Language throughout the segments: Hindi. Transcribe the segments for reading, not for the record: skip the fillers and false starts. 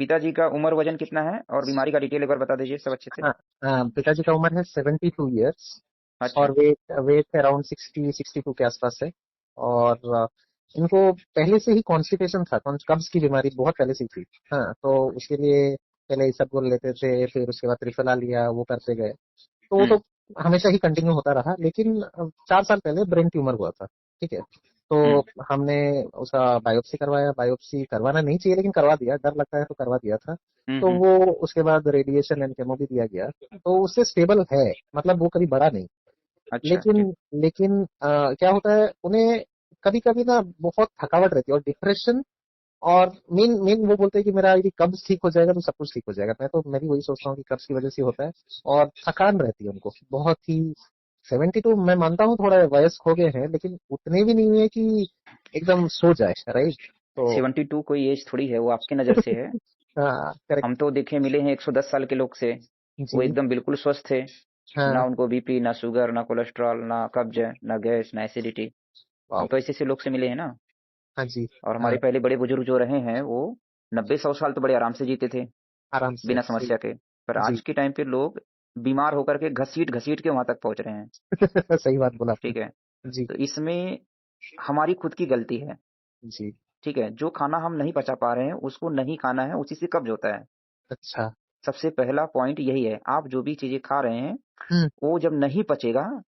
पिताजी का उम्र वजन कितना है और बीमारी का डिटेल एक बार बता दीजिए सब अच्छे से। हाँ, पिताजी का उम्र है 72 ईयर्स अच्छा। और वेट वेट अराउंड 60-62 के आसपास है। और इनको पहले से ही कॉन्स्टिपेशन था, कब्ज की बीमारी बहुत पहले से ही थी। हाँ, तो उसके लिए पहले इसबगोल लेते थे, फिर उसके बाद त्रिफला लिया, वो करते गए। तो वो हम्म। तो हमेशा ही कंटिन्यू होता रहा, लेकिन 4 साल पहले ब्रेन ट्यूमर हुआ था। ठीक है, तो हम्म। हमने उसका बायोप्सी करवाया। बायोप्सी करवाना नहीं चाहिए लेकिन करवा दिया, डर लगता है तो करवा दिया था। तो हम्म। वो उसके बाद रेडिएशन एंड केमो भी दिया गया, तो उससे स्टेबल है, मतलब वो कभी बढ़ा नहीं। अच्छा ठीक। लेकिन लेकिन क्या होता है उन्हें, कभी कभी ना बहुत थकावट रहती है और डिप्रेशन। और मेन मेन वो बोलते हैं कि मेरा यदि कब्ज ठीक हो जाएगा तो सब कुछ ठीक हो जाएगा। मैं भी वही सोचता हूँ कि कब्ज की वजह से होता है। और थकान रहती है उनको बहुत ही। 72 मैं मानता हूँ थोड़ा वयस्क हो गए हैं, लेकिन उतने भी नहीं है कि एकदम सो जाए, राइट? तो 72 कोई एज थोड़ी है, वो आपके नजर से है। हाँ, करेक्ट। हम तो देखे मिले हैं 110 साल के लोग से। वो जी। एकदम बिल्कुल स्वस्थ थे। ना हाँ। उनको बीपी, ना शुगर, ना कोलेस्ट्रॉल, ना कब्ज, ना गैस, ना एसिडिटी। हम वाह। तो ऐसे ऐसे लोग से मिले हैं ना। हाँ जी। और हमारे हाँ, पहले बड़े बुजुर्ग जो रहे हैं वो 90-100 साल तो बड़े आराम से जीते थे आराम से बिना सही। समस्या के। पर जी। आज के टाइम पे लोग बीमार होकर के घसीट घसीट के वहां तक पहुंच रहे हैं। सही बात बोला आपने। ठीक है। जी। तो इसमें हमारी खुद की गलती है। जी। ठीक है, जो खाना हम नहीं पचा पा रहे हैं उसको नहीं खाना है, उसी से कब्ज होता है। अच्छा। सबसे पहला पॉइंट यही है, आप जो भी चीजें खा रहे हैं हम्म। वो जब नहीं पचेगा हम्म।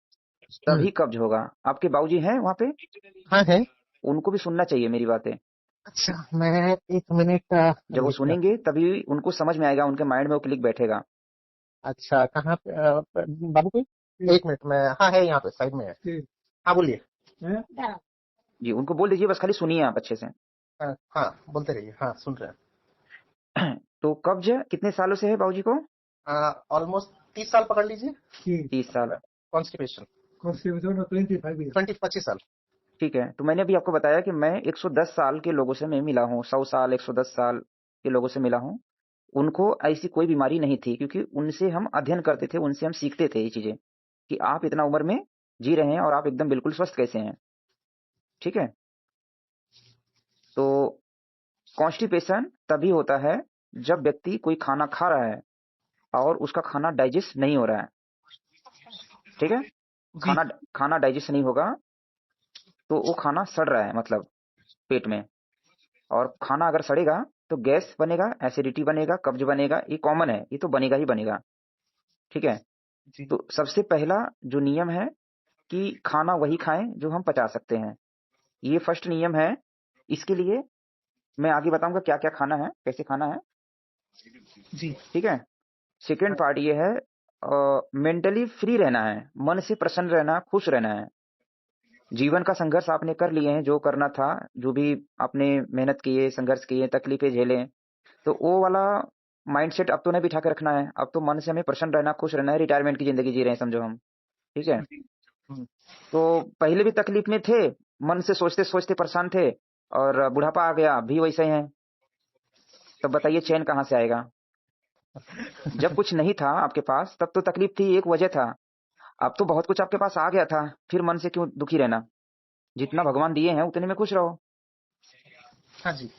तभी कब्ज होगा। आपके बाबूजी हैं वहां पे? हाँ है। उनको भी सुनना चाहिए मेरी बातें। अच्छा, मैं 1 मिनट जब वो लिखता। सुनेंगे तभी उनको समझ में आएगा, उनके माइंड में वो क्लिक बैठेगा। अच्छा, कहाँ पे बाबू कोई? 1 मिनट में, हाँ है यहाँ पे साइड में है। हाँ बोलिए। जी, उनको बोल दीजिए, बस खाली सुनिए आप अच्छे से। हाँ बोलते रहिए, हाँ सुन रहे तो कब्ज कितने सालों से है बाबूजी को? हैं। ऑलमोस्ट 30 साल पकड़ लीजिए। 30 साल। कॉन्स्टिपेशन। कॉन्स्टिपेशन 25 ईयर, 25 साल। ठीक है, तो मैंने अभी आपको बताया कि मैं 110 साल के लोगों से मैं मिला हूँ, 100 साल 110 साल के लोगों से मिला हूँ। उनको ऐसी कोई बीमारी नहीं थी, क्योंकि उनसे हम अध्ययन करते थे, उनसे हम सीखते थे ये चीजें कि आप इतना उम्र में जी रहे हैं और आप एकदम बिल्कुल स्वस्थ कैसे हैं। ठीक है। तो कॉन्स्टिपेशन तभी होता है जब व्यक्ति कोई खाना खा रहा है और उसका खाना डाइजेस्ट नहीं हो रहा है। ठीक है। जी। खाना खाना डाइजेस्ट नहीं होगा तो वो खाना सड़ रहा है, मतलब पेट में। और खाना अगर सड़ेगा तो गैस बनेगा, एसिडिटी बनेगा, कब्ज बनेगा, ये कॉमन है, ये तो बनेगा ही बनेगा। ठीक है। जी। तो सबसे पहला जो नियम है कि खाना वही खाएं जो हम पचा सकते हैं, ये फर्स्ट नियम है। इसके लिए मैं आगे बताऊंगा क्या क्या खाना है, कैसे खाना है। जी। ठीक है। सेकेंड पार्ट ये है, मेंटली फ्री रहना है, मन से प्रसन्न रहना, खुश रहना है। जीवन का संघर्ष आपने कर लिए हैं, जो करना था, जो भी आपने मेहनत किए, संघर्ष किए, तकलीफें झेले, तो वो वाला माइंडसेट अब तो नहीं बिठा के रखना है। अब तो मन से हमें प्रसन्न रहना, खुश रहना है, रिटायरमेंट की जिंदगी जी रहे हैं समझो हम। ठीक है। जी। हम्म। तो पहले भी तकलीफ में थे, मन से सोचते सोचते परेशान थे, और बुढ़ापा आ गया भी वैसे ही है। तब बताइए चैन कहाँ से आएगा? जब कुछ नहीं था आपके पास तब तो तकलीफ थी, एक वजह था। अब तो बहुत कुछ आपके पास आ गया था, फिर मन से क्यों दुखी रहना? जितना भगवान दिए हैं उतने में खुश रहो। हाँ जी।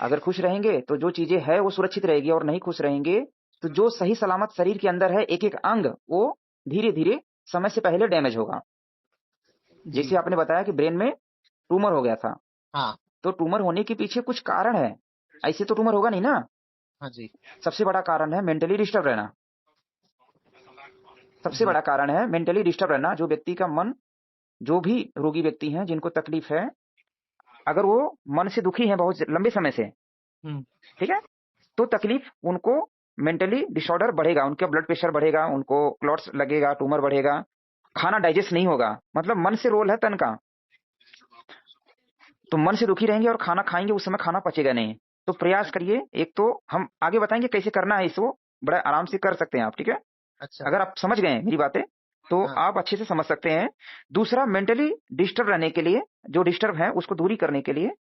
अगर खुश रहेंगे तो जो चीजें है वो सुरक्षित रहेगी, और नहीं खुश रहेंगे तो जो सही सलामत शरीर के अंदर है एक एक अंग, वो धीरे धीरे समय से पहले डैमेज होगा। जी। जैसे आपने बताया कि ब्रेन में ट्यूमर हो गया था, हाँ। तो ट्यूमर होने के पीछे कुछ कारण है, ऐसे तो ट्यूमर होगा नहीं ना। हाँ जी। सबसे बड़ा कारण है मेंटली डिस्टर्ब रहना। सबसे जी। बड़ा कारण है मेंटली डिस्टर्ब रहना। जो व्यक्ति का मन, जो भी रोगी व्यक्ति हैं जिनको तकलीफ है, अगर वो मन से दुखी है बहुत लंबे समय से, हम्म। ठीक है, तो तकलीफ उनको, मेंटली डिसऑर्डर बढ़ेगा, उनका ब्लड प्रेशर बढ़ेगा, उनको क्लॉट्स लगेगा, ट्यूमर बढ़ेगा, खाना डाइजेस्ट नहीं होगा। मतलब मन से रोल है तन का। तो मन से दुखी रहेंगे और खाना खाएंगे उस समय खाना पचेगा नहीं। तो प्रयास करिए, एक तो हम आगे बताएंगे कैसे करना है, इसको बड़ा आराम से कर सकते हैं आप। ठीक है। अच्छा। अगर आप समझ गए हैं मेरी बातें तो हाँ। आप अच्छे से समझ सकते हैं। दूसरा, मेंटली डिस्टर्ब रहने के लिए, जो डिस्टर्ब है उसको दूरी करने के लिए,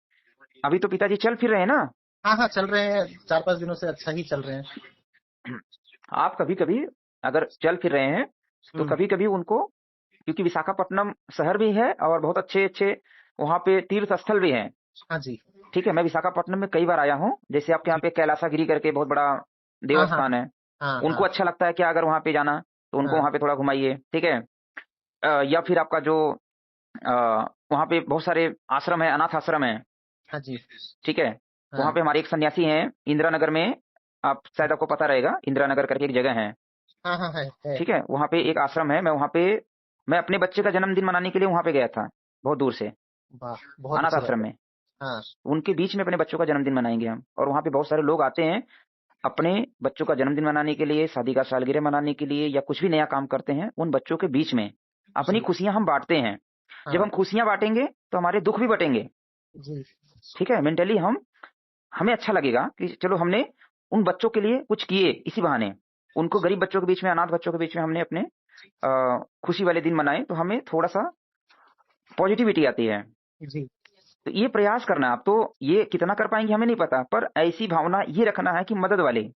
अभी तो पिताजी चल फिर रहे हैं ना। हाँ हाँ, चल रहे हैं, 4-5 दिनों से अच्छा ही चल रहे हैं। आप कभी कभी अगर चल फिर रहे हैं तो हम्म। कभी कभी उनको, क्योंकि विशाखापट्टनम शहर भी है और बहुत अच्छे अच्छे वहां पे तीर्थ स्थल भी हैं, हाँ जी। ठीक है, मैं विशाखापट्टनम में कई बार आया हूँ। जैसे आपके यहाँ जी। पे कैलासागिरी करके बहुत बड़ा हाँ, हाँ, देवस्थान है, हाँ, उनको हाँ, अच्छा लगता है क्या अगर वहाँ पे जाना, तो उनको हाँ, वहाँ पे थोड़ा घुमाइए, ठीक है। या फिर आपका जो वहाँ पे बहुत सारे आश्रम है, अनाथ आश्रम है, हाँ जी, ठीक है। वहाँ हाँ, पे हमारे एक सन्यासी हैं इंदिरा नगर में, आप शायद आपको पता रहेगा, इंदिरा नगर करके एक जगह है, हाँ, हाँ, है, ठीक है। वहाँ पे एक आश्रम है, मैं वहाँ पे मैं अपने बच्चे का जन्मदिन मनाने के लिए वहाँ पे गया था, बहुत दूर से, वाह! बहुत अनाथ अच्छी बात आश्रम है। में। हाँ, उनके बीच में अपने बच्चों का जन्मदिन मनाएंगे हम, और वहाँ पे बहुत सारे लोग आते हैं अपने बच्चों का जन्मदिन मनाने के लिए, शादी का सालगिरह मनाने के लिए, या कुछ भी नया काम करते हैं, उन बच्चों के बीच में अपनी जी, खुशियां हम बांटते हैं। जब हाँ, हम खुशियां बांटेंगे तो हमारे दुख भी बटेंगे, जी, ठीक है। मेंटली हमें अच्छा लगेगा कि चलो हमने उन बच्चों के लिए कुछ किए, इसी बहाने उनको, गरीब बच्चों के बीच में, अनाथ बच्चों के बीच में हमने अपने खुशी वाले दिन मनाए, तो हमें थोड़ा सा पॉजिटिविटी आती है। जी, तो ये प्रयास करना है। आप तो ये कितना कर पाएंगे हमें नहीं पता, पर ऐसी भावना ये रखना है कि मदद वाले,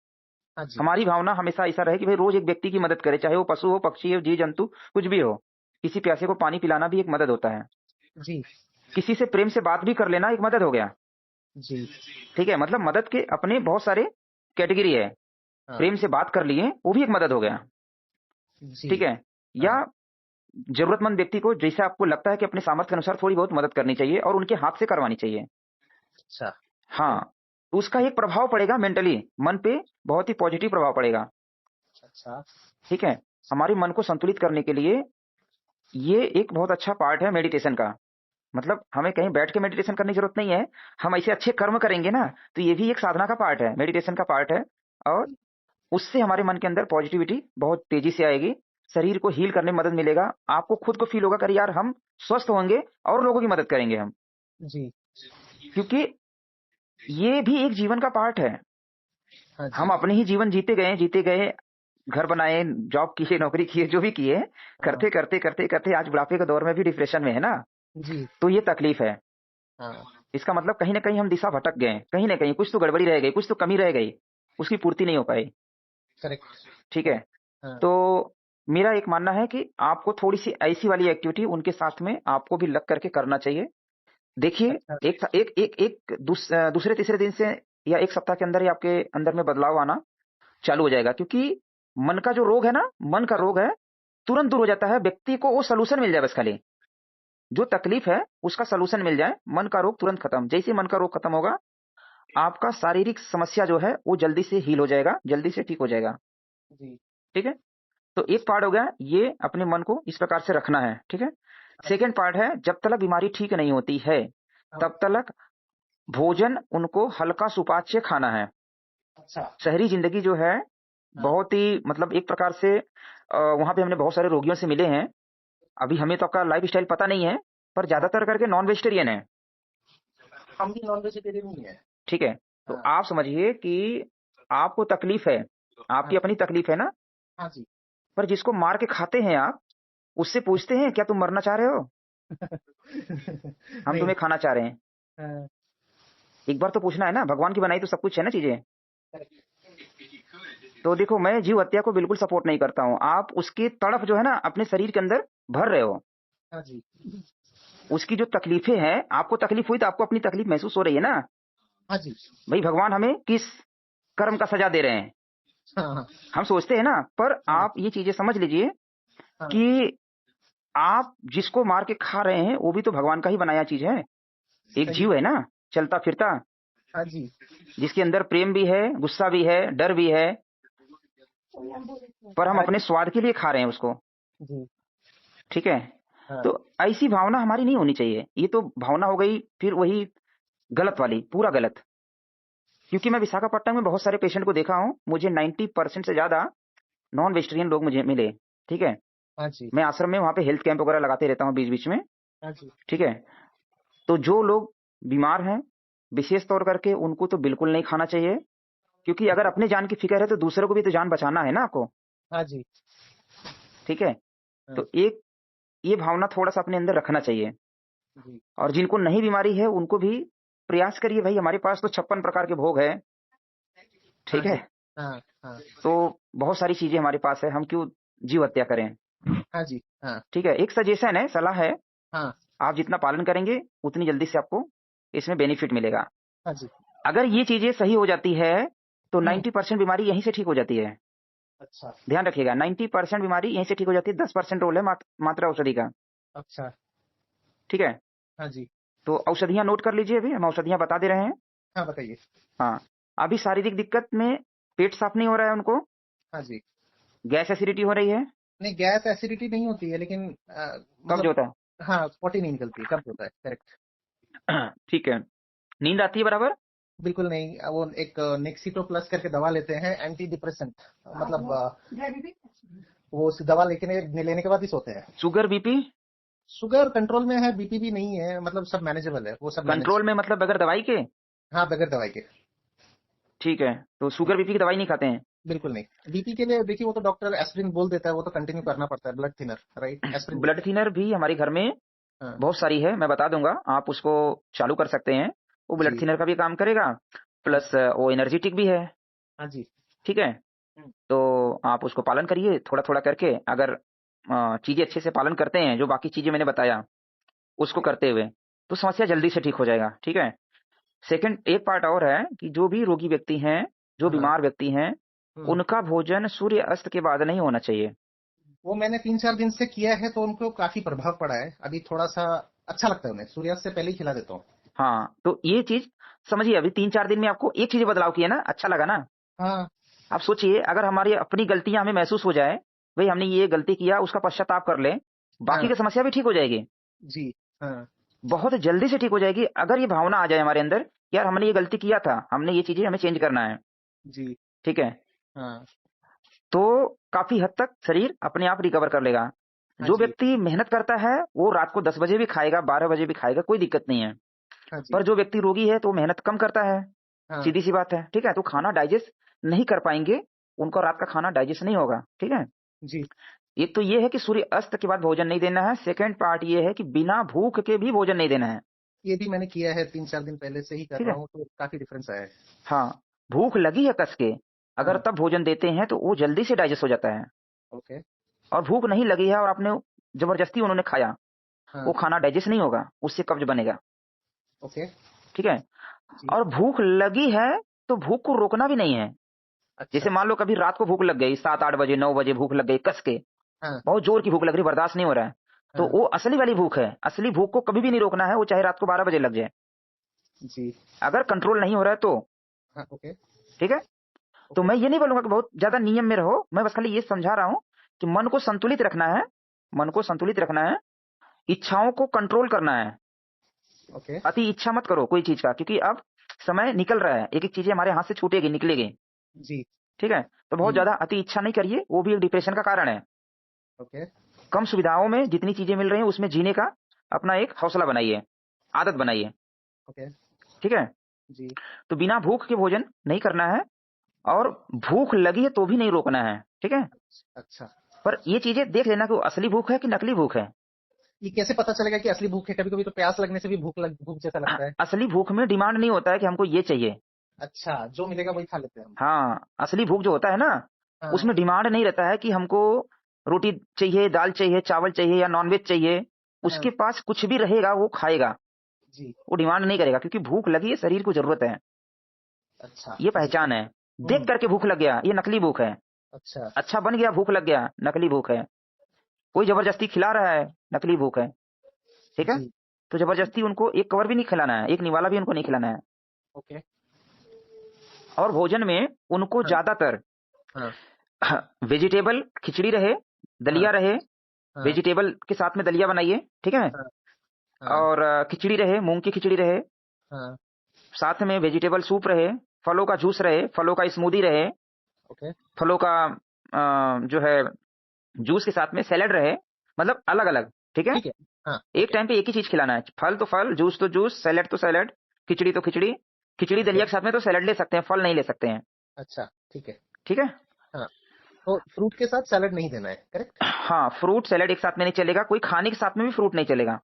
हाँ जी, हमारी भावना हमेशा ऐसा रहे कि भाई रोज एक व्यक्ति की मदद करे, चाहे वो पशु हो, पक्षी हो, जीव जंतु कुछ भी हो। किसी प्यासे को पानी पिलाना भी एक मदद होता है। जी, किसी से प्रेम से बात भी कर लेना एक मदद हो गया, जी, ठीक है। मतलब मदद के अपने बहुत सारे कैटेगरी है। हाँ, प्रेम से बात कर लिए वो भी एक मदद हो गया, जी, ठीक है। या हाँ, जरूरतमंद व्यक्ति को जैसे आपको लगता है कि अपने सामर्थ्य के अनुसार थोड़ी बहुत मदद करनी चाहिए और उनके हाथ से करवानी चाहिए। अच्छा, हाँ, तो उसका एक प्रभाव पड़ेगा मेंटली, मन पे बहुत ही पॉजिटिव प्रभाव पड़ेगा, अच्छा, ठीक है। हमारे मन को संतुलित करने के लिए ये एक बहुत अच्छा पार्ट है मेडिटेशन का। मतलब हमें कहीं बैठ के मेडिटेशन करने की जरूरत नहीं है, हम ऐसे अच्छे कर्म करेंगे ना, तो ये भी एक साधना का पार्ट है, मेडिटेशन का पार्ट है। और उससे हमारे मन के अंदर पॉजिटिविटी बहुत तेजी से आएगी, शरीर को हील करने में मदद मिलेगा, आपको खुद को फील होगा कि यार हम स्वस्थ होंगे और लोगों की मदद करेंगे हम, जी, क्योंकि ये भी एक जीवन का पार्ट है। हाँ हम जी, अपने ही जीवन जीते गए, घर बनाए, जॉब किए, नौकरी किए, जो भी किए, हाँ, करते आज बुढ़ापे के दौर में भी डिप्रेशन में है ना, जी, तो ये तकलीफ है। हाँ, इसका मतलब कहीं ना कहीं हम दिशा भटक गए, कहीं ना कहीं कुछ तो गड़बड़ी रह गई, कुछ तो कमी रह गई, उसकी पूर्ति नहीं हो पाई, करेक्ट, ठीक है। हाँ, तो मेरा एक मानना है कि आपको थोड़ी सी ऐसी वाली एक्टिविटी उनके साथ में आपको भी लग करके करना चाहिए। देखिए, अच्छा, दूसरे तीसरे दिन से या एक सप्ताह के अंदर ही आपके अंदर में बदलाव आना चालू हो जाएगा, क्योंकि मन का जो रोग है ना, मन का रोग है, तुरंत दूर हो जाता है। व्यक्ति को वो सलूशन मिल जाए, बस खाली जो तकलीफ है उसका सलूशन मिल जाए, मन का रोग तुरंत खत्म। जैसे ही मन का रोग खत्म होगा, आपका शारीरिक समस्या जो है वो जल्दी से हील हो जाएगा, जल्दी से ठीक हो जाएगा, जी, ठीक है। तो एक पार्ट हो गया ये, अपने मन को इस प्रकार से रखना है, ठीक है। हाँ जी, सेकेंड पार्ट है, जब तक बीमारी ठीक नहीं होती है हाँ, तब तक भोजन उनको हल्का सुपाच्य खाना है। अच्छा, शहरी जिंदगी जो है हाँ, बहुत ही, मतलब एक प्रकार से वहां पे हमने बहुत सारे रोगियों से मिले हैं। अभी हमें तो आपका लाइफ स्टाइल पता नहीं है, पर हाँ, ज्यादातर करके नॉन वेजिटेरियन है, हम भी नॉन वेजिटेरियन ही है। ठीक है। तो हाँ, आप समझिए कि आपको तकलीफ है, हाँ आपकी जी, अपनी तकलीफ है ना, हाँ जी, पर जिसको मार के खाते हैं आप, उससे पूछते हैं क्या तुम मरना चाह रहे हो, हम नहीं, तुम्हें खाना चाह रहे हैं। हाँ, एक बार तो पूछना है ना, भगवान की बनाई तो सब कुछ है ना चीजें। करेक्ट, तो देखो, मैं जीव हत्या को बिल्कुल सपोर्ट नहीं करता हूँ। आप उसकी तड़फ जो है ना अपने शरीर के अंदर भर रहे हो, हाँ जी, उसकी जो तकलीफें हैं, आपको तकलीफ हुई तो आपको अपनी तकलीफ महसूस हो रही है ना, हाँ जी, भाई भगवान हमें किस कर्म का सजा दे रहे हैं, हाँ, हाँ, हम सोचते हैं ना। पर हाँ, आप ये चीजें समझ लीजिए हाँ, कि आप जिसको मार के खा रहे हैं वो भी तो भगवान का ही बनाया चीज है, एक सही, जीव है ना, चलता फिरता, हाँ जी, जिसके अंदर प्रेम भी है, गुस्सा भी है, डर भी है, पर हम हाँ अपने जी, स्वाद के लिए खा रहे हैं उसको, जी, ठीक है। हाँ, तो ऐसी भावना हमारी नहीं होनी चाहिए, ये तो भावना हो गई फिर वही गलत वाली, पूरा गलत। क्योंकि मैं विशाखापट्टनम में बहुत सारे पेशेंट को देखा हूँ, मुझे 90% से ज्यादा नॉन वेजिटेरियन लोग मुझे मिले, ठीक है। हाँ जी, मैं आश्रम में वहां पे हेल्थ कैंप वगैरह लगाते रहता हूँ बीच बीच में, हाँ जी, ठीक है। तो जो लोग बीमार हैं, विशेष तौर करके उनको तो बिल्कुल नहीं खाना चाहिए, क्योंकि अगर अपने जान की फिक्र है तो दूसरों को भी तो जान बचाना है ना आपको, हाँ जी, ठीक है। हाँ, तो एक ये भावना थोड़ा सा अपने अंदर रखना चाहिए। जी, और जिनको नहीं बीमारी है उनको भी प्रयास करिए, भाई हमारे पास तो 56 प्रकार के भोग है, हाँ ठीक है। जी, हाँ, हाँ, तो बहुत सारी चीजें हमारे पास है, हम क्यों जीव हत्या करें, हाँ जी, हाँ, ठीक है। एक सजेशन है, सलाह है, हाँ, आप जितना पालन करेंगे उतनी जल्दी से आपको इसमें बेनिफिट मिलेगा। हाँ जी। अगर ये चीजें सही हो जाती है तो हम्म। 90% बीमारी यहीं से ठीक हो जाती है। अच्छा। ध्यान रखिएगा, 90% बीमारी यहीं से ठीक हो जाती है, 10% रोल है मात्रा औषधि का। अच्छा। ठीक है, हाँ जी। तो औषधियां नोट कर लीजिए, अभी हम औषधियां बता दे रहे हैं। हाँ, बताइए। हाँ, अभी शारीरिक दिक्कत में पेट साफ नहीं हो रहा है उनको, हाँ जी। गैस एसिडिटी हो रही है, नहीं, गैस एसिडिटी नहीं होती है, लेकिन कब्ज मतलब होता हाँ, पोटी नहीं निकलती है, कब्ज होता है, करेक्ट। है। ठीक है, नींद आती है बराबर, बिल्कुल नहीं। वो एक नेक्सिटो प्लस करके दवा लेते हैं, एंटी डिप्रेसेंट, मतलब वो उस दवा लेने के बाद ही सोते हैं। शुगर बीपी शुगर कंट्रोल में है, बीपी भी नहीं है, मतलब सब मैनेजेबल है, वो सब मैनेज। कंट्रोल में, मतलब बगैर दवाई के। हाँ, बगैर दवाई के। ठीक है, तो शुगर बीपी की दवाई नहीं खाते हैं। बिल्कुल नहीं। बीपी के लिए देखिए, वो तो डॉक्टर एस्पिरिन बोल देता है, वो तो कंटिन्यू करना पड़ता है, blood thinner, right, aspirin blood देता है। थिनर भी हमारे घर में हाँ बहुत सारी है, मैं बता दूंगा, आप उसको चालू कर सकते हैं, वो ब्लड जी। थिनर का भी काम करेगा, हाँ प्लस वो एनर्जेटिक भी है। हाँ जी। ठीक है, हम्म, तो आप उसको पालन करिए थोड़ा थोड़ा करके, अगर चीजें अच्छे से पालन करते हैं, जो बाकी चीजें मैंने बताया उसको करते हुए, तो समस्या जल्दी से ठीक हो जाएगा। ठीक है, सेकंड एक पार्ट और है कि जो भी रोगी व्यक्ति हैं, जो हाँ। बीमार व्यक्ति हैं, हम्म। उनका भोजन सूर्य अस्त के बाद नहीं होना चाहिए। वो मैंने 3-4 दिन से किया है, तो उनको काफी प्रभाव पड़ा है। अभी थोड़ा सा अच्छा लगता है उन्हें, सूर्यास्त से पहले ही खिला देता हूँ। हाँ, तो ये चीज समझिए, अभी 3-4 दिन में आपको एक चीज बदलाव किया ना, अच्छा लगा ना। हाँ। आप सोचिए, अगर हमारी अपनी गलतियां हमें महसूस हो जाए, भाई हमने ये गलती किया, उसका पश्चाताप कर ले, बाकी हाँ की समस्या भी ठीक हो जाएगी, जी। हाँ बहुत जल्दी से ठीक हो जाएगी। अगर ये भावना आ जाए हमारे अंदर, यार हमने ये गलती किया था, हमने ये चीजें हमें चेंज करना है। जी। ठीक है, हाँ। तो काफी हद तक शरीर अपने आप रिकवर कर लेगा। हाँ जो जी। व्यक्ति मेहनत करता है वो रात को 10 बजे भी खाएगा, 12 बजे भी खाएगा, कोई दिक्कत नहीं है। हाँ जी। पर जो व्यक्ति रोगी है तो वो मेहनत कम करता है, हाँ सीधी सी बात है। ठीक है, तो खाना डाइजेस्ट नहीं कर पाएंगे, उनका रात का खाना डाइजेस्ट नहीं होगा। ठीक है, जी। एक तो ये है कि सूर्य अस्त के बाद भोजन नहीं देना है, सेकंड पार्ट ये है कि बिना भूख के भी भोजन नहीं देना है। ये भी मैंने किया है, 3-4 दिन पहले से ही कर ठीक रहा है, हूँ, तो काफी डिफरेंस आया है। हाँ, भूख लगी है कस के, अगर हाँ। तब भोजन देते हैं तो वो जल्दी से डाइजेस्ट हो जाता है। ओके। और भूख नहीं लगी है और आपने जबरदस्ती उन्होंने खाया, वो हाँ। खाना डाइजेस्ट नहीं होगा, उससे कब्ज बनेगा। ओके। ठीक है, जी। और भूख लगी है तो भूख को रोकना भी नहीं है। अच्छा। जैसे मान लो कभी रात को भूख लग गई, 7-8 बजे 9 बजे भूख लग गई कस के, हाँ। बहुत जोर की भूख लग रही, बर्दाश्त नहीं हो रहा है, तो हाँ वो असली वाली भूख है। असली भूख को कभी भी नहीं रोकना है, वो चाहे रात को 12 बजे लग जाए, जी। अगर कंट्रोल नहीं हो रहा है तो। हाँ। ओके। ठीक है, तो ओके। मैं ये नहीं बोलूंगा कि बहुत ज्यादा नियम में रहो, मैं बस खाली ये समझा रहा हूं कि मन को संतुलित रखना है, मन को संतुलित रखना है, इच्छाओं को कंट्रोल करना है। ओके। अति इच्छा मत करो कोई चीज का, क्योंकि अब समय निकल रहा है, एक एक चीजें हमारे हाथ से छूटेगी, निकलेगी। जी। ठीक है, तो बहुत ज्यादा अति इच्छा नहीं करिए, वो भी एक डिप्रेशन का कारण है। ओके। कम सुविधाओं में जितनी चीजें मिल रही हैं उसमें जीने का अपना एक हौसला बनाइए, आदत बनाइए। ओके। ठीक है, जी। तो बिना भूख के भोजन नहीं करना है, और भूख लगी है तो भी नहीं रोकना है। ठीक है, अच्छा। पर ये चीजें देख लेना कि वो असली भूख है कि नकली भूख है। ये कैसे पता चलेगा कि असली भूख है? कभी कभी तो प्यास लगने से भी भूख जैसा लगता है। असली भूख में डिमांड नहीं होता है कि हमको ये चाहिए। अच्छा, जो मिलेगा वही खा लेते हैं हम। हाँ, असली भूख जो होता है ना, हाँ। उसमें डिमांड नहीं रहता है कि हमको रोटी चाहिए, दाल चाहिए, चावल चाहिए या नॉनवेज चाहिए। हाँ। उसके पास कुछ भी रहेगा वो खाएगा, जी। वो डिमांड नहीं करेगा, क्योंकि भूख लगी है, शरीर को जरूरत है, अच्छा ये जी। पहचान है। देख हम्म। करके भूख लग गया, ये नकली भूख है। अच्छा। अच्छा बन गया, भूख लग गया, नकली भूख है। कोई जबरदस्ती खिला रहा है, नकली भूख है। ठीक है, जी। तो जबरदस्ती उनको एक कवर भी नहीं खिलाना है, एक निवाला भी उनको नहीं खिलाना है। ओके। और भोजन में उनको हाँ। ज्यादातर हाँ। वेजिटेबल खिचड़ी रहे, हाँ। दलिया रहे, हाँ। वेजिटेबल के साथ में दलिया बनाइए। ठीक है, हाँ। हाँ। और खिचड़ी रहे, मूंग की खिचड़ी रहे, हाँ। साथ में वेजिटेबल सूप रहे, फलों का जूस रहे, फलों का स्मूदी रहे, ओके। फलों का जो है जूस के साथ में सैलेड रहे, मतलब अलग अलग। ठीक है, ठीक है। हाँ। एक ओके। टाइम पे एक ही चीज खिलाना है, फल तो फल, जूस तो जूस, सैलेड तो सैलेड, खिचड़ी तो खिचड़ी। खिचड़ी ओके। दलिया के साथ में तो सैलेड ले सकते हैं, फल नहीं ले सकते हैं। अच्छा। ठीक है। ठीक है, हाँ, तो फ्रूट के साथ सैलड नहीं देना है, करेक्ट? हाँ, फ्रूट सैलेड एक साथ में नहीं चलेगा, कोई खाने के साथ में भी फ्रूट नहीं चलेगा।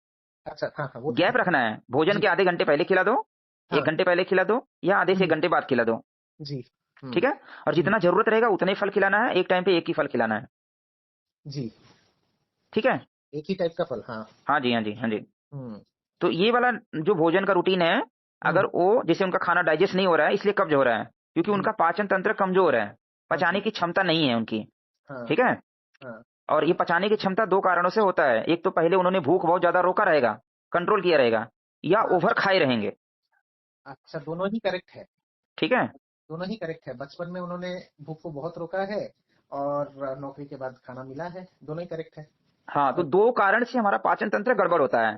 अच्छा, हाँ हाँ, वो ठीक गैप है। रखना है, भोजन जी। के आधे घंटे पहले खिला दो, हाँ। 1 घंटे पहले खिला दो, या आधे से 1 हम्म, घंटे बाद खिला दो। जी। हम्म। ठीक है, और हम्म। जितना जरूरत रहेगा उतने ही फल खिलाना है, एक टाइम पे एक ही फल खिलाना है। जी। ठीक है, एक ही टाइप का फल, हाँ। हाँ जी, हाँ जी, हाँ जी। हम्म। तो ये वाला जो भोजन का रूटीन है, अगर वो जैसे उनका खाना डाइजेस्ट नहीं हो रहा है इसलिए कब्ज हो रहा है, क्योंकि उनका पाचन तंत्र कमजोर है, पचाने की क्षमता नहीं है उनकी। हाँ ठीक है। हाँ और ये पचाने की क्षमता दो कारणों से होता है, एक तो पहले उन्होंने भूख बहुत ज्यादा रोका रहेगा, कंट्रोल किया रहेगा, या हाँ। ओवर खाए रहेंगे। अच्छा, दोनों ही करेक्ट है। ठीक है। दोनों ही करेक्ट है, बचपन में उन्होंने भूख को बहुत रोका है और नौकरी के बाद खाना मिला है, दोनों ही करेक्ट है। हाँ, तो और दो कारण से हमारा पाचन तंत्र गड़बड़ होता है।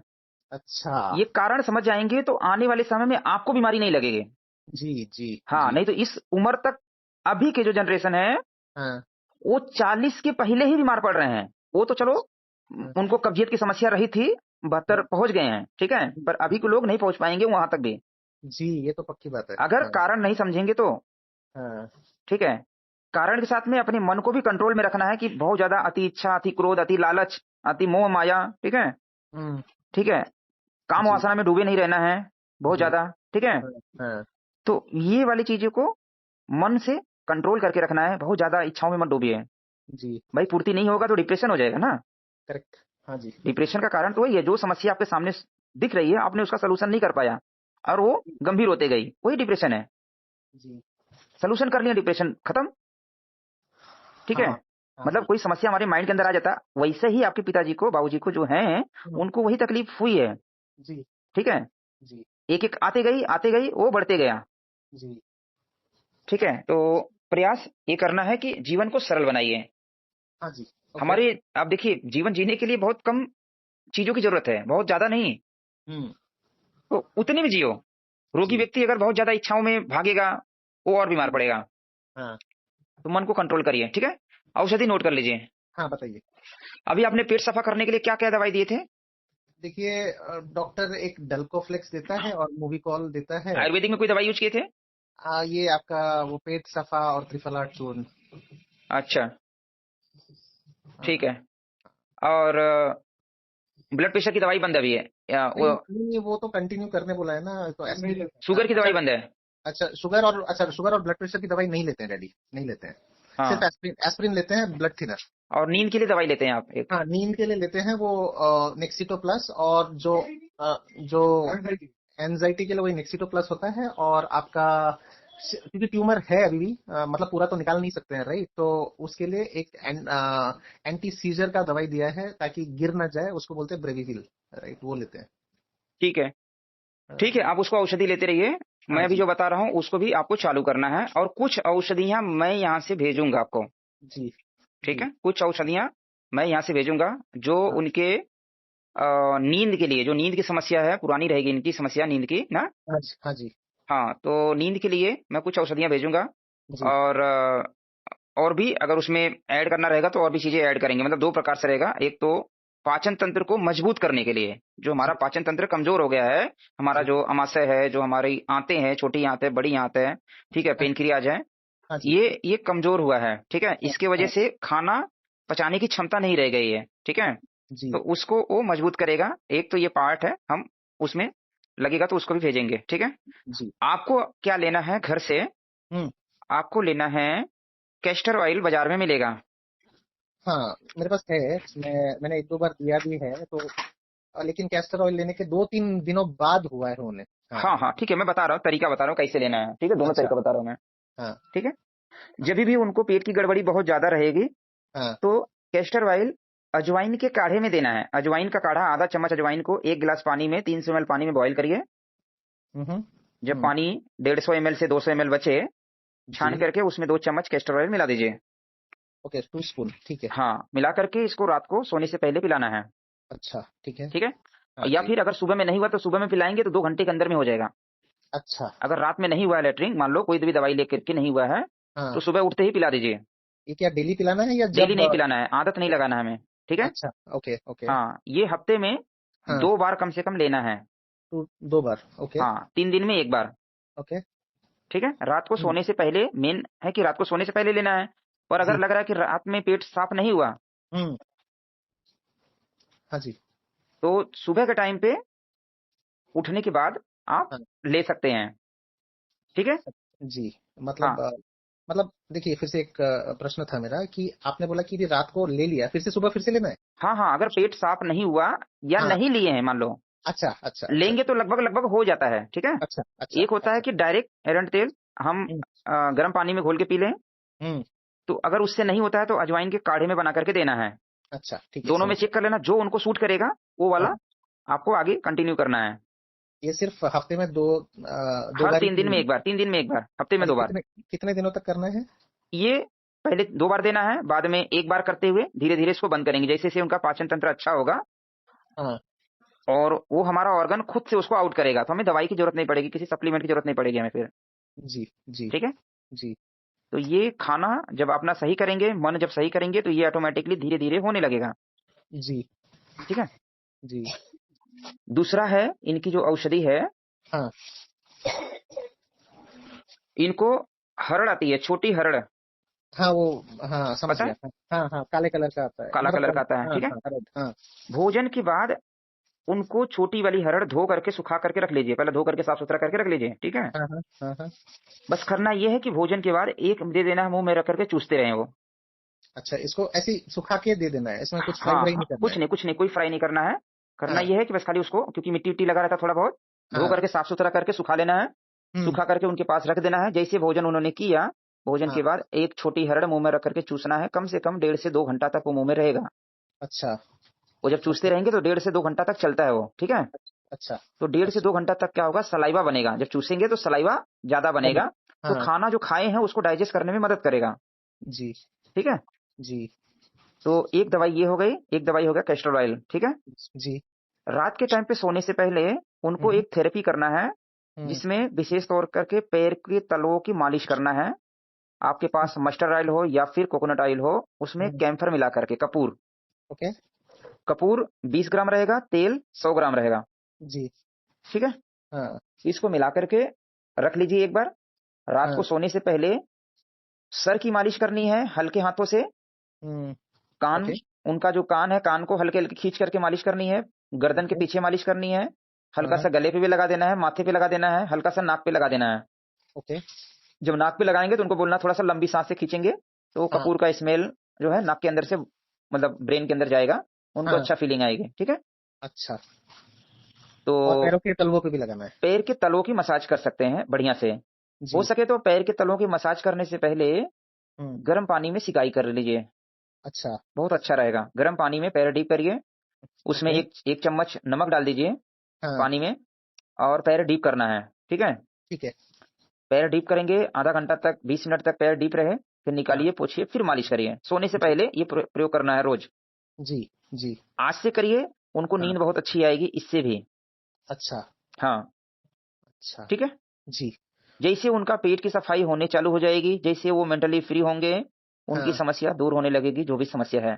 अच्छा। ये कारण समझ जाएंगे तो आने वाले समय में आपको बीमारी नहीं लगेगी। जी जी हाँ, जी। नहीं तो इस उम्र तक अभी के जो जनरेशन है हाँ वो 40 के पहले ही बीमार पड़ रहे हैं। वो तो चलो हाँ उनको कब्जियत की समस्या रही थी, 72 हाँ। पहुंच गए हैं, ठीक है, जी पर अभी के लोग नहीं पहुंच पाएंगे वहां तक भी, जी, ये तो पक्की बात है। अगर हाँ कारण नहीं समझेंगे तो। हाँ। ठीक है। कारण के साथ में अपने मन को भी कंट्रोल में रखना है कि बहुत ज्यादा अति इच्छा, अति क्रोध, अति लालच, अति मोह माया, ठीक है, हम्म। ठीक है, काम जी वासना में डूबे नहीं रहना है बहुत जी। ज्यादा। ठीक है। हाँ हाँ। तो ये वाली चीजों को मन से कंट्रोल करके रखना है, बहुत ज्यादा इच्छाओं में मत डूबिए। जी। भाई पूर्ति नहीं होगा तो डिप्रेशन हो जाएगा ना। करेक्ट। हाँ जी। डिप्रेशन का कारण तो वही है, जो समस्या आपके सामने दिख रही है आपने उसका सोल्यूशन नहीं कर पाया और वो गंभीर होते गई, वही डिप्रेशन है। जी। सोल्यूशन कर लिया, डिप्रेशन खत्म। ठीक है। हाँ हाँ मतलब जी। कोई समस्या हमारे माइंड के अंदर आ जाता, वैसे ही आपके पिताजी को, बाबूजी को जो है हम्म। उनको वही तकलीफ हुई है। जी ठीक है। जी एक एक आते गई वो बढ़ते गया। जी। ठीक है। तो प्रयास ये करना है कि जीवन को सरल बनाइए। हाँ जी। ओके। हमारे, आप देखिए, जीवन जीने के लिए बहुत कम चीजों की जरूरत है, बहुत ज्यादा नहीं, हम्म। तो उतनी भी जियो। रोगी जी व्यक्ति अगर बहुत ज्यादा इच्छाओं में भागेगा वो और बीमार जी। पड़ेगा। हाँ तो मन को कंट्रोल करिए। ठीक है। औषधि नोट कर लीजिए। हाँ, बताइए। अभी आपने पेट सफा करने के लिए क्या क्या दवाई दिए थे? देखिए, डॉक्टर एक डल्कोफ्लेक्स देता है और मूविकॉल देता है। आयुर्वेदिक में कोई दवाई यूज किए थे? ये आपका वो पेट सफा और त्रिफला चूर्ण। अच्छा। ठीक हाँ। है। और ब्लड प्रेशर की दवाई बंद है अभी है या नहीं वो? नहीं, वो तो कंटिन्यू करने बोला है ना, तो एस्पिरिन। शुगर की अच्छा। दवाई बंद है? अच्छा, शुगर और ब्लड प्रेशर की दवाई नहीं लेते हैं डैडी, नहीं लेते हैं। सिर्फ हाँ। एस्पिरिन एस्पिरिन लेते हैं, ब्लड थिनर। और नींद के लिए दवाई लेते हैं आप एक? हाँ, नींद के लिए लेते हैं वो नेक्सिटो प्लस, और जो एनजाइटी के लिए वही नेक्सिटो प्लस होता है। और आपका क्योंकि ट्यूमर है अभी भी, मतलब पूरा तो निकाल नहीं सकते हैं, राइट, तो उसके लिए एक एंटी सीजर का दवाई दिया है ताकि गिर ना जाए, उसको बोलते हैं ब्रेविविल, राइट, वो लेते हैं। ठीक है। ठीक है, आप उसको औषधि लेते रहिए। हाँ मैं अभी जी। जो बता रहा हूँ उसको भी आपको चालू करना है, और कुछ औषधियां मैं यहाँ से भेजूंगा आपको। जी ठीक जी। है, कुछ औषधियां मैं यहाँ से भेजूंगा जो हाँ उनके नींद के लिए, जो नींद की समस्या है, पुरानी रहेगी इनकी समस्या नींद की ना। हाँ जी। हाँ जी। हाँ, तो नींद के लिए मैं कुछ औषधियां भेजूंगा। जी। और और भी अगर उसमें ऐड करना रहेगा तो और भी चीजें ऐड करेंगे, मतलब दो प्रकार से रहेगा। एक तो पाचन तंत्र को मजबूत करने के लिए, जो हमारा जी पाचन तंत्र कमजोर हो गया है, हमारा जी। जो अमाशय है, जो हमारी आंतें हैं, छोटी आंतें, बड़ी आंतें हैं, ठीक है, हाँ पेनक्रियाज है, हाँ जी। ये कमजोर हुआ है। ठीक है, हाँ इसके वजह हाँ। से खाना पचाने की क्षमता नहीं रह गई है। ठीक है। जी तो उसको वो मजबूत करेगा, एक तो ये पार्ट है, हम उसमें लगेगा तो उसको भी भेजेंगे। ठीक है। जी। आपको क्या लेना है घर से? हम्म। आपको लेना है कैस्टर ऑयल, बाजार में मिलेगा। हाँ, मेरे पास है। मैंने एक दो बार दिया भी है, तो लेकिन कैस्टर ऑयल लेने के 2-3 दिनों बाद हुआ है होने। हाँ। हाँ हाँ, ठीक है, मैं बता रहा हूँ, तरीका बता रहा हूँ कैसे लेना है। ठीक है, दोनों अच्छा। तरीका बता रहा हूँ मैं। हाँ ठीक है। हाँ जब भी उनको पेट की गड़बड़ी बहुत ज्यादा रहेगी हाँ। तो कैस्टर ऑयल अजवाइन के काढ़े में देना है। अजवाइन का काढ़ा, आधा चम्मच अजवाइन को 1 गिलास पानी में, 300 ml पानी में बॉईल करिए। हम्म जब पानी 150 ml से 200 ml बचे, छान जी। करके उसमें 2 चम्मच कैस्टर ऑयल मिला दीजिए। ओके, 2 स्पून, ठीक है। हाँ, मिला करके इसको रात को सोने से पहले पिलाना है। अच्छा, ठीक है। ठीक है। हाँ या जी। फिर अगर सुबह में नहीं हुआ तो सुबह में पिलाएंगे तो 2 घंटे के अंदर में हो जाएगा। अच्छा। अगर रात में नहीं हुआ है लैट्रिन, मान लो कोई भी दवाई लेकर के नहीं हुआ है, तो हाँ, सुबह उठते ही पिला दीजिए। ये क्या डेली पिलाना है या डेली जब नहीं पिलाना है, आदत नहीं लगाना है हमें। ठीक है। अच्छा। Okay okay. हाँ, ये हफ्ते में हाँ, 2 बार कम से कम लेना है। 2 बार, ओके। हाँ, 3 दिन में 1 बार। ओके। ठीक है, रात को हम्म सोने से पहले, मेन है कि रात को सोने से पहले लेना है। और अगर जी। लग रहा है कि रात में पेट साफ नहीं हुआ हम्म। हाँ जी। तो सुबह के टाइम पे उठने के बाद आप हाँ ले सकते हैं। ठीक है। जी। मतलब हाँ मतलब देखिए, फिर से एक प्रश्न था मेरा कि आपने बोला कि यदि रात को ले लिया फिर से सुबह फिर से लेना है। हाँ हाँ, अगर पेट साफ नहीं हुआ या हाँ नहीं लिए हैं मान लो, अच्छा अच्छा अच्छा लेंगे तो लगभग लगभग हो जाता है, ठीक है। अच्छा अच्छा एक होता है अच्छा। कि डायरेक्ट एरंड तेल हम हम्म गर्म पानी में घोल के पी लें। हम्म, तो अगर उससे नहीं होता है तो अजवाइन के काढ़े में बना करके देना है। अच्छा ठीक है, दोनों में समझ चेक कर लेना, जो उनको सूट करेगा वो गया। वाला हाँ, आपको आगे कंटिन्यू करना है। ये सिर्फ हफ्ते में दो हर बार ही 3 दिन में करना है? एक बार, 3 दिन में एक बार, हफ्ते में और ये 2 बार। कितने कितने दिनों तक करना है? ये पहले 2 बार देना है, बाद में 1 बार करते हुए धीरे-धीरे इसको बंद करेंगे। जैसे-जैसे उनका पाचन तंत्र अच्छा होगा हाँ और वो हमारा ऑर्गन खुद से उसको आउट करेगा, तो हमें दवाई की ज़रूरत नहीं पड़ेगी, किसी सप्लीमेंट की ज़रूरत नहीं पड़ेगी हमें फिर, जी जी ठीक है? जी तो ये खाना जब अपना सही करेंगे, मन जब सही करेंगे, तो ये ऑटोमैटिकली धीरे-धीरे होने लगेगा, जी ठीक है? जी। दूसरा है, इनकी जो औषधि है, हाँ इनको हरड़ आती है, छोटी हरड़, हाँ वो, हाँ समझ पता गया। है? हाँ हाँ हाँ, काले कलर का आता है, काला मतलब कलर का आता है, हाँ ठीक है? हाँ अरे हाँ। भोजन के बाद उनको छोटी वाली हरड़ धो करके, सुखा करके रख लीजिए। पहले धो करके साफ-सुथरा करके रख लीजिए, ठीक है? हाँ हाँ हाँ हाँ। बस करना ये है कि भोजन के बाद एक दे देना है, मुँह में रख करके चूसते रहें वो। अच्छा, इसको ऐसे ही सुखा के दे देना है, इसमें कुछ फ्राई हाँ, व्राई हाँ, नहीं करना है? कुछ नहीं, कोई फ्राई नहीं करना है। करना हाँ ये है कि बस खाली उसको, क्योंकि मिट्टी-विट्टी लगा रहता है थोड़ा बहुत, धो हाँ। करके साफ-सुथरा करके सुखा लेना है। हम्म। सुखा करके उनके पास रख देना है। जैसे भोजन उन्होंने किया, भोजन हाँ। के बाद एक छोटी हरड़ मुँह में रख करके चूसना है। कम से कम 1.5 से 2 घंटा तक वो मुँह में रहेगा। अच्छा। वो जब चूसते ओके। रहेंगे तो 1.5 से 2 घंटा तक चलता है वो, ठीक है? अच्छा तो 1.5 से 2 अच्छा। घंटा तक क्या होगा, सलाइवा बनेगा। जब चूसेंगे तो सलाइवा ज़्यादा बने। बनेगा, तो हाँ। खाना जो खाए हैं उसको डाइजेस्ट करने में मदद करेगा, जी ठीक है? जी तो एक दवाई ये हो गई, एक दवाई हो गया कैस्टर ऑयल, ठीक है? जी। रात के टाइम पे सोने से पहले उनको हम्म एक थेरेपी करना है, हम्म। जिसमें विशेष तौर करके पैर के तलवों की मालिश करना है। आपके पास मस्टर्ड ऑयल हो या फिर कोकोनट ऑयल हो, उसमें हम्म, कैम्फर मिला करके, कपूर, ओके। कपूर 20 ग्राम रहेगा, तेल 100 ग्राम रहेगा, जी। ठीक है? हाँ इसको मिला करके रख लीजिए एक बार। रात को हाँ। सोने से पहले सर की मालिश करनी है हल्के हाथों से। हम्म। कान, ओके उनका जो कान है, कान को हल्के-हल्के खींच करके मालिश करनी है। गर्दन के ओके। पीछे मालिश करनी है। हाँ हाँ। हल्का-सा गले पे भी लगा देना है, माथे पे लगा देना है, हल्का-सा नाक पे लगा देना है। ओके। जब नाक पे लगाएँगे तो उनको बोलना थोड़ा-सा लंबी साँस से खींचेंगे, तो हाँ कपूर का स्मेल जो है नाक के अंदर से, मतलब ब्रेन के अंदर जाएगा, उनको हाँ। अच्छा फीलिंग आएगी, ठीक है? अच्छा। तो और पैरों के तलवों पे भी लगाना है? पैर के तलों की मसाज कर सकते हैं बढ़िया से। हो जी। सके तो पैर के तलों की मसाज करने से पहले हम्म। गर्म पानी में सिकाई कर लीजिए, अच्छा। बहुत अच्छा रहेगा। गर्म पानी में पैर डीप करिए, उसमें ओके। एक 1 चम्मच नमक डाल दीजिए हाँ। पानी में, और पैर डीप करना है, ठीक है? ठीक है। पैर डीप करेंगे, आधा घंटा तक, 20 मिनट तक पैर डीप रहे, फिर हाँ। निकालिए, पोंछिए, फिर मालिश करिए। सोने से जी पहले ये प्रयोग करना है रोज। जी जी। आज से करिए, उनको हाँ। नींद बहुत अच्छी आएगी इससे भी। अच्छा हाँ, अच्छा। ठीक है? जी। जैसे उनका पेट की सफाई होने चालू हो जाएगी, जैसे वो मेंटली फ्री होंगे, उनकी हाँ। समस्या दूर होने लगेगी, जो भी समस्या है।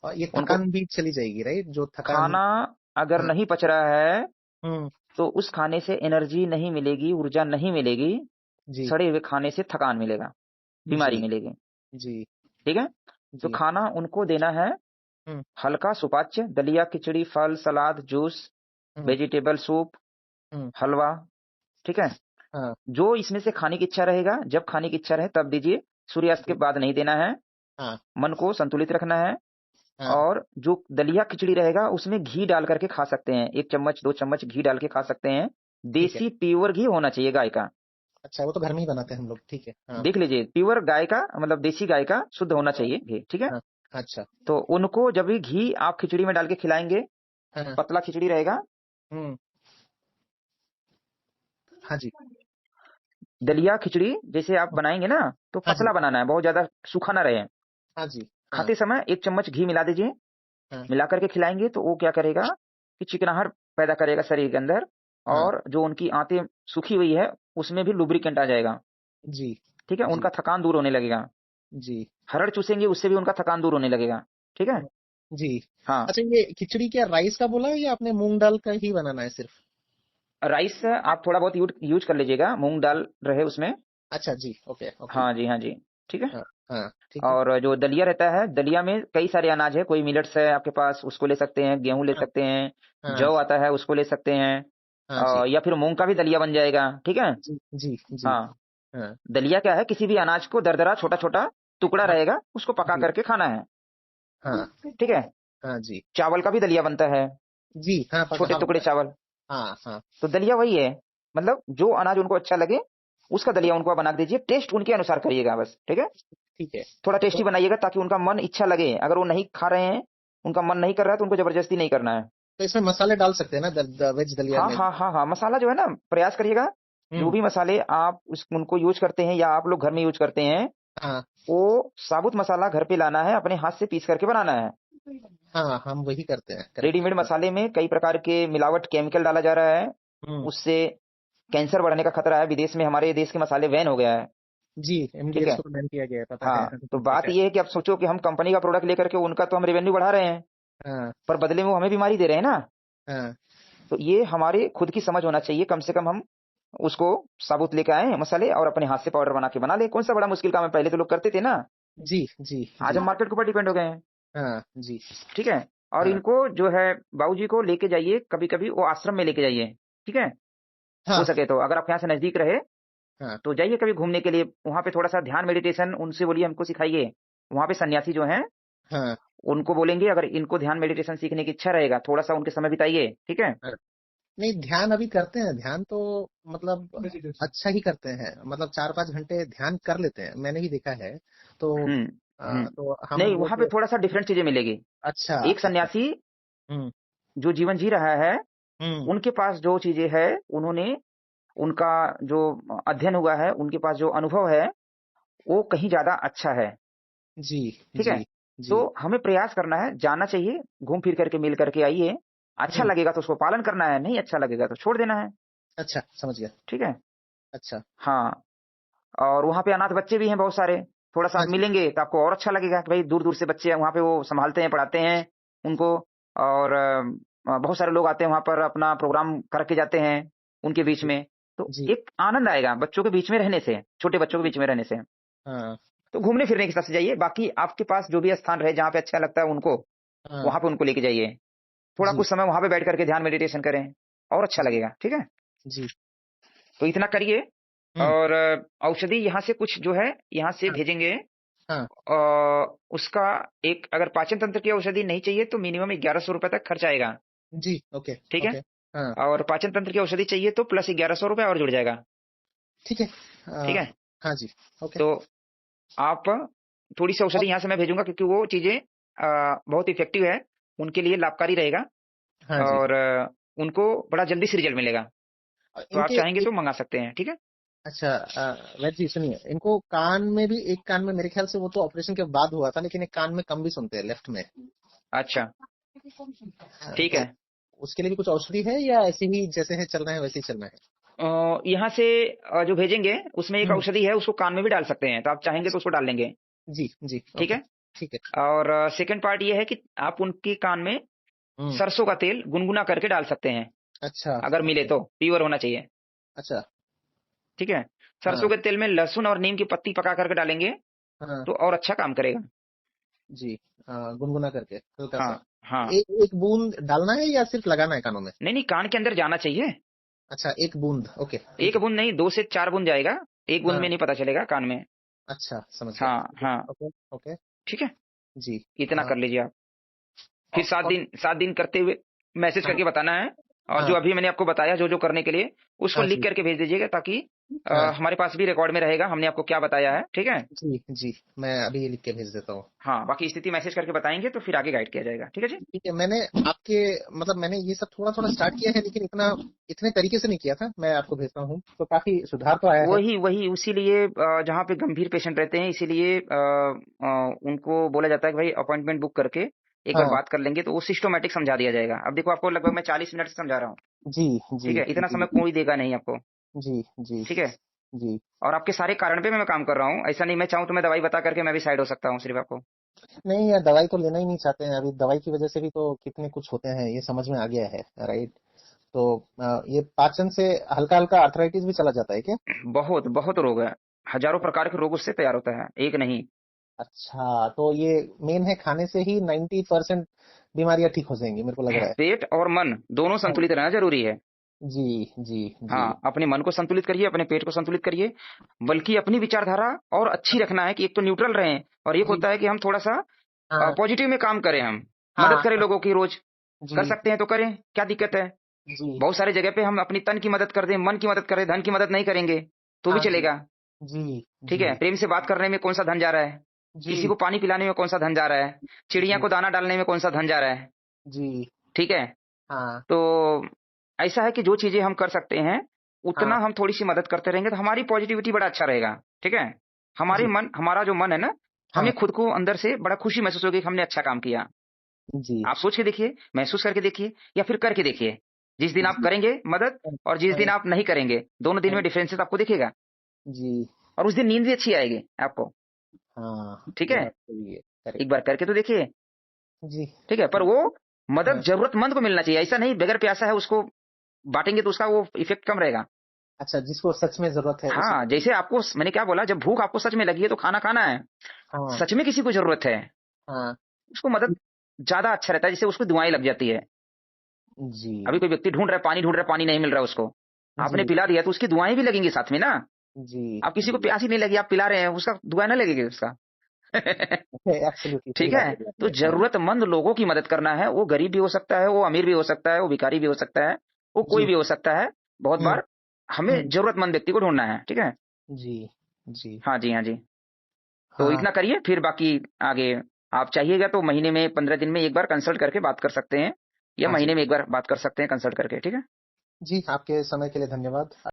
और ये उनको थकान भी चली जाएगी, राइट? जो थकान। खाना अगर हाँ। नहीं पच रहा है, हम्म। तो उस खाने से एनर्जी नहीं मिलेगी, ऊर्जा नहीं मिलेगी, जी सड़े हुए खाने से थकान मिलेगा, जी बीमारी मिलेगी, जी ठीक है? तो जी। खाना उनको देना है हम्म हल्का सुपाच्य, दलिया, खिचड़ी, फल, सलाद, जूस, हम्म वेजिटेबल सूप, हम्म। हलवा, ठीक है? हाँ। जो इसमें से खाने की इच्छा रहेगा, जब खाने की इच्छा रहे तब दीजिए, सूर्यास्त के जी। बाद नहीं देना है। हाँ मन को संतुलित रखना है। हाँ। और जो दलिया खिचड़ी रहेगा उसमें घी डाल करके खा सकते हैं, 1 चम्मच 2 चम्मच घी डाल के खा सकते हैं। ठीक है। देसी प्योर घी होना चाहिए गाय का। अच्छा, वो तो घर में ही बनाते हैं हम लोग, ठीक है। हाँ देख लीजिए, प्योर गाय का, मतलब देसी गाय का शुद्ध होना चाहिए घी, ठीक है? हाँ। अच्छा। तो उनको जब भी घी आप खिचड़ी में डाल के खिलाएँगे, हाँ। पतला खिचड़ी रहेगा। हम्म। हाँ जी। दलिया खिचड़ी जैसे आप बनाएँगे ना, तो हाँ जी। पतला बनाना है, बहुत ज़्यादा सूखा ना रहे। हाँ जी। हाँ खाते समय 1 चम्मच घी मिला दीजिए, हाँ। मिला कर के खिलाएँगे तो वो क्या करेगा कि चिकनाहट पैदा करेगा शरीर के अंदर, हाँ। और जो उनकी आंतें सूखी हुई है, उसमें भी लुब्रिकेंट आ जाएगा, जी ठीक है? जी उनका थकान दूर होने लगेगा। जी। हरड़ चूसेंगे उससे भी उनका थकान दूर होने लगेगा, ठीक है? जी। हाँ, अच्छा, ये खिचड़ी क्या राइस का बोला है या आपने मूंग दाल का ही बनाना है सिर्फ? राइस आप थोड़ा बहुत यूज़ कर लीजिएगा, मूँग दाल रहे उसमें। अच्छा जी, ओके ओके। हाँ जी, हाँ जी, ठीक है? हाँ हाँ, ठीक है। और जो दलिया रहता है, दलिया में कई सारे अनाज है, कोई मिलेट्स है आपके पास, उसको ले सकते हैं, गेहूँ ले हाँ सकते हैं, हाँ जौ आता है उसको ले सकते हैं, हाँ जी या फिर मूँग का भी दलिया बन जाएगा, ठीक है? जी जी जी। हाँ, हाँ दलिया क्या है, किसी भी अनाज को दरदरा छोटा-छोटा टुकड़ा हाँ रहेगा, उसको पका जी। करके खाना है, हाँ ठीक है? हाँ जी। चावल का भी दलिया बनता है, जी हाँ छोटे हाँ टुकड़े बताया। चावल। हाँ हाँ। तो दलिया वही है, मतलब जो अनाज उनको अच्छा लगे उसका दलिया उनको आप बना दीजिए, टेस्ट उनके अनुसार करिएगा बस, ठीक है। ठीक है। थोड़ा टेस्टी तो बनाइएगा ताकि उनका मन इच्छा लगे, अगर वो नहीं खा रहे हैं, उनका मन नहीं कर रहा है तो उनको जबरदस्ती नहीं करना है। तो इसमें मसाले डाल सकते हैं ना, वेज दलिया हाँ में? हाँ हाँ हाँ, मसाला जो है ना, प्रयास करिएगा जो हम्म। भी मसाले आप उनको यूज करते हैं या आप लोग घर में यूज करते हैं, हाँ वो साबुत मसाला घर पे लाना है, अपने हाथ से पीस करके बनाना है। हाँ, हम वही करते हैं, करेक्ट। रेडीमेड मसाले में कई प्रकार के मिलावट केमिकल डाला जा रहा है, हम्म। उससे कैंसर बढ़ने का खतरा है। विदेश में हमारे देश के मसाले बैन हो गया है, जी, ठीक एमडीएच है। को तो बैन किया गया है, पता है। हाँ, तो ठीक बात है। ये है कि आप सोचो कि हम कंपनी का प्रोडक्ट लेकर के उनका तो हम रेवेन्यू बढ़ा रहे हैं, हाँ पर बदले में वो हमें बीमारी दे रहे हैं ना। हाँ। तो ये हमारे खुद की समझ होना चाहिए, कम से कम हम उसको साबुत लेके आए मसाले और अपने हाथ से पाउडर बना के बना ले, कौन सा बड़ा मुश्किल काम है, पहले तो लोग करते थे ना। जी जी आज जी। हम मार्केट के ऊपर डिपेंड हो गए हैं, हाँ जी। ठीक है। और हाँ इनको जो है बाबूजी को लेके जाइए, कभी कभी वो आश्रम में लेके जाइए, ठीक है। हो हाँ सके तो अगर आप यहाँ से नजदीक रहे हाँ। तो जाइए कभी घूमने के लिए, वहां पे थोड़ा सा ध्यान मेडिटेशन उनसे बोलिए हमको सिखाइए। वहां पे सन्यासी जो हैं हाँ उनको बोलेंगे अगर इनको ध्यान मेडिटेशन सीखने की इच्छा रहेगा थोड़ा सा उनके समय बिताइए, ठीक है। हाँ। नहीं, ध्यान अभी करते हैं, ध्यान तो मतलब अच्छा ही करते हैं, मतलब 4-5 घंटे ध्यान कर लेते हैं, मैंने भी देखा है। तो हम्म तो हम नहीं, वो वहां पे जो। थोड़ा सा डिफरेंट चीजें मिलेगी। अच्छा एक अच्छा। सन्यासी हम्म जो जीवन जी रहा है, हम्म। उनके पास जो चीजें है, उन्होंने उनका जो अध्ययन हुआ है, उनके पास जो अनुभव है, वो कहीं ज्यादा अच्छा है, जी ठीक जी है। तो जी। हमें प्रयास करना है, जाना चाहिए, घूम फिर करके मिल करके आइए। अच्छा हम्म। लगेगा तो उसको पालन करना है, नहीं अच्छा लगेगा तो छोड़ देना है, अच्छा, समझ गया। ठीक है। अच्छा। हाँ, और वहाँ पे अनाथ बच्चे भी हैं बहुत सारे, थोड़ा-सा हाँ आप जी। मिलेंगे तो आपको और अच्छा लगेगा कि भाई दूर-दूर से बच्चे वहाँ पे वो सँभालते हैं, पढ़ाते हैं उनको। और बहुत सारे लोग आते हैं वहाँ पर अपना प्रोग्राम करके जाते हैं उनके बीच जी में। तो जी। एक आनंद आएगा बच्चों के बीच में रहने से, छोटे बच्चों के बीच में रहने से। हाँ तो घूमने-फिरने के हिसाब से जाइए, बाकी आपके पास जो भी स्थान रहे जहाँ पे अच्छा लगता है उनको, हाँ। वहाँ पे उनको लेके जाइए। थोड़ा जी कुछ समय वहाँ पे बैठ करके ध्यान मेडिटेशन करें और अच्छा जी लगेगा, ठीक है। जी। तो इतना करिए। हम्म। और औषधि यहाँ से कुछ जो है यहाँ से हाँ भेजेंगे। हाँ। उसका एक अगर पाचन तंत्र की औषधि नहीं चाहिए तो मिनिमम 1100 रुपए तक खर्च आएगा, जी। ओके। ठीक है। ओके। हाँ। और पाचन तंत्र की औषधि चाहिए तो प्लस 1100 रुपए और जुड़ जाएगा, ठीक है। ठीक है। हाँ जी। ओके। तो आप थोड़ी सी और। औषधि यहाँ से मैं भेजूंगा क्योंकि वो चीजें बहुत इफेक्टिव है, उनके लिए लाभकारी रहेगा। हाँ जी। और उनको बड़ा जल्दी से रिजल्ट मिलेगा। तो आप इनके चाहेंगे एक। तो मंगा सकते हैं, ठीक है। अच्छा, वैद जी सुनिए, इनको कान में भी, एक कान में मेरे ख्याल से वो तो ऑपरेशन के बाद हुआ था, लेकिन एक कान में कम भी सुनते हैं, लेफ्ट में। अच्छा, ठीक तो है। उसके लिए भी कुछ औषधि है, या ऐसे ही जैसे है चलना है वैसे ही चलना है? यहाँ से जो भेजेंगे उसमें एक हम्म। औषधि है, उसको कान में भी डाल सकते हैं, तो आप चाहेंगे तो अच्छा। उसको डाल लेंगे, जी जी। ठीक ओके। है। ठीक है। और सेकंड पार्ट ये है कि आप उनके कान में हम्म। सरसों का तेल गुनगुना करके डाल सकते हैं, अच्छा। अगर मिले ओके। तो, प्योर होना चाहिए, अच्छा। ठीक है। सरसों हाँ के तेल में लहसुन और नीम की पत्ती पका करके डालेंगे हाँ। तो और अच्छा काम करेगा। जी। गुनगुना करके हल्का हाँ सा। हाँ। एक एक बूंद डालना है या सिर्फ लगाना है कानों में? नहीं नहीं, कान के अंदर जाना चाहिए। अच्छा, एक बूंद, ओके ठीक एक है। बूंद नहीं, 2 से 4 बूंद जाएगा, एक बूंद हाँ। में नहीं पता चलेगा कान में। अच्छा, समझ गया, हाँ ठीक है। हाँ, ओके। ओके। ठीक है। जी। इतना कर लीजिए आप। फिर सात और। दिन 7 दिन करते हुए मैसेज हाँ करके बताना है। और जो हाँ अभी मैंने आपको बताया जो जो करने के लिए, उसको हाँ। लिख जी। करके भेज दीजिएगा ताकि हाँ हमारे पास भी रिकॉर्ड में रहेगा हमने आपको क्या बताया है, ठीक है। जी जी। मैं अभी ये लिख के भेज देता हूँ। हाँ, बाकी स्थिति मैसेज करके बताएंगे तो फिर आगे गाइड किया जाएगा, ठीक है जी। ठीक है, मैंने आपके, मतलब मैंने ये सब थोड़ा थोड़ा स्टार्ट किया है, लेकिन इतना इतने तरीके से नहीं किया था। मैं आपको भेजता हूँ, तो काफी सुधार तो आया है। वही वही उसीलिए जहाँ पे गंभीर पेशेंट रहते हैं इसीलिए उनको बोला जाता है कि भाई अपॉइंटमेंट बुक करके एक बार हाँ। बात कर लेंगे तो वो सिस्टोमेटिक समझा दिया जाएगा। अब देखो आपको लगभग मैं 40 मिनट से समझा रहा हूँ, जी जी ठीक है। इतना जी समय कोई देगा नहीं आपको, जी जी ठीक है। जी। और आपके सारे कारण पे मैं काम कर रहा हूँ, ऐसा नहीं मैं चाहूँ तो मैं दवाई बता करके मैं भी साइड हो सकता हूँ सिर्फ आपको। नहीं यार, दवाई तो लेना ही नहीं चाहते हैं अभी, दवाई की वजह से भी तो कितने कुछ होते हैं, ये समझ में आ गया है, राइट? तो ये पाचन से हल्का हल्का आर्थराइटिस भी चला जाता है क्या? बहुत बहुत रोग है, हजारों प्रकार के रोग उससे तैयार होता है, एक नहीं। अच्छा, तो ये मेन है, खाने से ही 90% बीमारियां ठीक हो जाएंगी, मेरे को लग रहा है। पेट और मन दोनों हाँ। संतुलित रहना जरूरी है। जी जी जी। हाँ, अपने मन को संतुलित करिए, अपने पेट को संतुलित करिए, बल्कि अपनी विचारधारा और अच्छी रखना है कि एक तो न्यूट्रल रहें और एक जी। होता है कि हम थोड़ा सा हाँ पॉजिटिव में काम करें, हम मदद हाँ करें लोगों की रोज, कर जी, सकते हैं तो करें, क्या दिक्कत है? जी, बहुत सारी जगह पे हम अपनी तन की मदद कर दें, मन की मदद करें, धन की मदद नहीं करेंगे, तो भी हाँ जी, चलेगा। जी, ठीक है? जी, प्रेम से बात करने में कौन-सा धन जा रहा है? किसी जी, को पानी पिलाने में कौन-सा धन जा रहा है? चिड़िया जी, को दाना डालने में कौन-सा धन जा रहा है? जी, ठीक है? हाँ, तो ऐसा है कि जो चीज़ें हम कर सकते हैं, उतना हाँ, हम थोड़ी-सी मदद करते रहेंगे, तो हमारी पॉज़िटिविटी बड़ा अच्छा रहेगा। ठीक है? जी, हमारा जो मन है ना, हाँ, हमें खुद को अंदर से बड़ा खुशी महसूस होगी कि हमने अच्छा काम किया। जी, आप सोच के देखिए, महसूस करके देखिए या फिर करके देखिए। जिस दिन आप जी, करेंगे मदद हाँ, और जिस दिन हाँ, आप नहीं करेंगे, दोनों दिन हाँ, में डिफरेंसेस आपको दिखेगा जी, और उस दिन नींद भी अच्छी आएगी आपको। हाँ, ठीक ये है? बात सही है, एक करेक्ट। बार करके तो देखिए। जी, ठीक है? पर वो मदद हाँ, ज़रूरतमंद को मिलना चाहिए। ऐसा नहीं बगैर प्यासा है उसको बाँटेंगे तो उसका वो इफ़ेक्ट कम रहेगा। अच्छा जिसको सच में ज़रूरत है उसी हाँ, को जैसे आपको मैंने क्या बोला जब भूख आपको सच में लगी है तो खाना खाना है। हाँ, सच में किसी को ज़रूरत है, हाँ, उसको मदद ज़्यादा अच्छा रहता है, जिससे उसको दुआएँ लग जाती है। जी, अभी कोई व्यक्ति ढूँढ रहा है, पानी नहीं मिल रहा है उसको। आपने जी, पिला दिया तो उसकी दुआएँ भी लगेंगी साथ में ना। जी, आप किसी को जी, प्यास ही नहीं लगी, आप पिला रहे हैं, उसका दुआ ना लगेगी उसका। एब्सोल्युटली सही ठीक बात है? बोली तो आपने, हाँ, ज़रूरतमंद लोगों की मदद करना है, वो गरीब भी हो सकता है, वो अमीर भी हो सकता है, वो भिखारी भी हो सकता है, वो कोई जी, भी हो सकता है। बहुत हुँ, बार हमें हुँ, ज़रूरतमंद व्यक्ति को ढूँढना है, ठीक है? जी, जी, हाँ जी, हाँ जी। तो हाँ, इतना करिए फिर बाकी आगे आप चाहिएगा तो महीने में 15 दिन में 1 बार कंसल्ट करके बात कर सकते हैं या हाँ जी। महीने में 1 बार बात कर सकते हैं कंसल्ट करके, ठीक है? जी, आपके समय के लिए धन्यवाद।